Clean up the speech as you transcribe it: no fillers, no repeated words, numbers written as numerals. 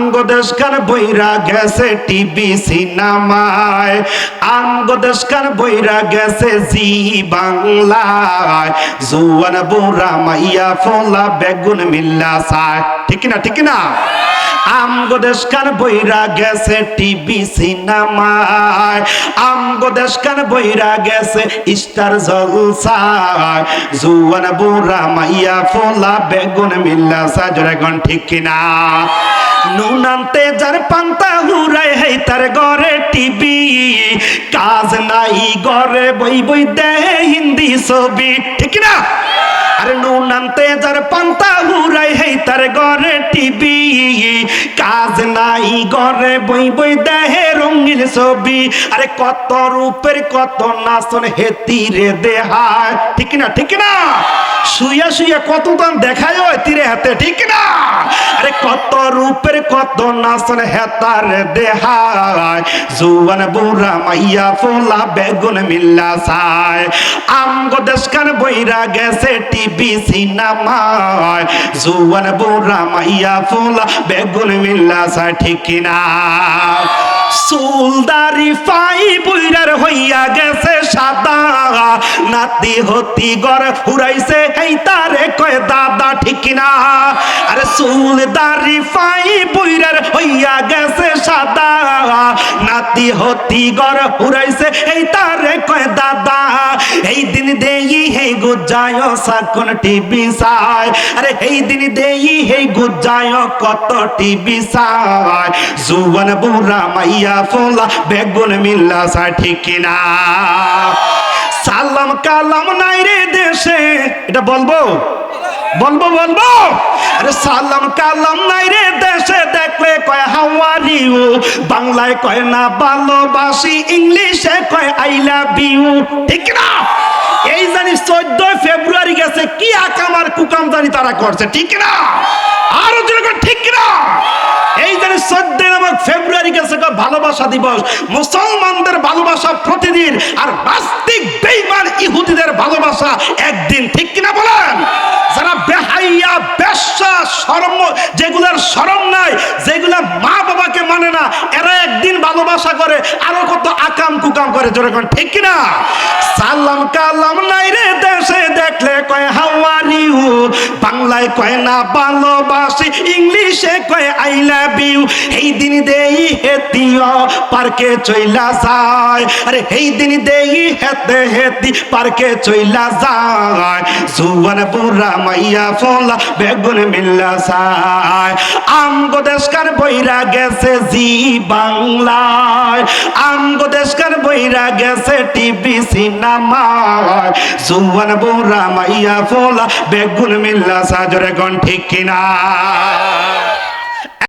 আমগো দেশখান বইরা গেছে টিভি সিনেমায়, আমগো দেশখান বইরা গেছে জি বাংলায়। জুয়ান বুড়া মাইয়া ফোলা বেগুন মিল্লা চায়, ঠিক না ঠিক না? আমগো দেশখান বইরা গেছে টিভি সিনেমায়, আমগো দেশখান বইরা গেছে স্টার জলসায়। জুয়ান বুড়া মাইয়া ফোলা বেগুন মিল্লা চায়, জোরে কোন ঠিক কিনা? নুন আনতে যার পান্তা হুরাই হেই তার ঘরে টিভি, কাজ নাই ঘরে বই বই দেহে হিন্দি ছবি, ঠিক না? আরে নুন আনতে যার পান্তা হুরাই হেই তার ঘরে টিভি, কাজ নাই ঘরে বই বই দেহে রঙিন ছবি। আরে কত রূপের কত নাচন হেতিরে দেহায়, ঠিক না ঠিক না? শুয়া শুয়া কত দান দেখায় ওই তীরে হাতে, ঠিক না? আরে কত রূপের কত নাচন হেতার দেহায়। জুয়ান বুড়া মাইয়া ফোলা বেগুন মিল্লা চায়, আমগো দেশখান বইরা গেছে টিভি সিনেমায়। জুয়ান বুড়া মাইয়া ফোলা বেগুন মিল্লা চায়, ঠিক কিনা? চুলদারি ফাই বুইরার হইয়া গেছে সাদা, নাতি হতি গর হুরাইছে এই তারে কয় দাদা, ঠিক না? আরে চুলদারি ফাই বুইরার হইয়া গেছে সাদা, নাতি হতি গর হুরাইছে এই তারে কয় দাদা। এই দিন দেই হে গুজায় সাকন টিভি চায়, আরে এই দিন দেই হে গুজায় কত টিভি চায়। জুয়ান বুড়া মাইয়া ফোলা বেগুন মিল্লা চায়, ঠিক কিনা? সালাম কালাম নাই রে দেশে, এটা বলবো বলবো বলবো। আরে সালাম কালাম নাই রে দেশে, দেখলে কয় হাউ আর ইউ, বাংলায় কয় না ভালোবাসি, ইংলিশে কয় আই লাভ ইউ, ঠিক না? এই জানি 14 ফেব্রুয়ারি গেছে কি আকাম আর কুকাম জানি তারা করছে, ঠিক না? আরো যেরকম ঠিক না? এই জানি 14 ফেব্রুয়ারি গেছে ভালোবাসা দিবস, মুসলমানদের ভালোবাসা প্রতিদিন, আর নাস্তিক বেঈমান ইহুদিদের ভালোবাসা একদিন, ঠিক কিনা বলেন? যারা বেহাইয়া বেশ্যা শরম, যেগুলার শরম নাই, যেগুলা মা বাবাকে মানে না, এরা একদিন ভালোবাসা করে, আরো কত আকাম কুকাম করে, যেরকম ঠিক কিনা? সালাম কালাম নাই রে দেশে, দেখলে কয় হাউ আর ইউ, বাংলায় কয় না ভালোবাসি, ইংলিশে কয় আই লাভ ইউ। এই দিন দেই হেতিও পার্কে চইলা যায়, আরে এই দিন দেই হেতে হেতি পার্কে চইলা যায়। জুয়ান বুড়া মাইয়া ফোলা বেগুন মিল্লা চায়, আমগো দেশকার বইরা গেছে জি বাংলায়, আমগো দেশকার বইরা গেছে টিভি সিনেমায়। জুয়ান বুড়া মাইয়া ফোলা বেগুন মিল্লা চায়, জোরে কোন ঠিক কিনা?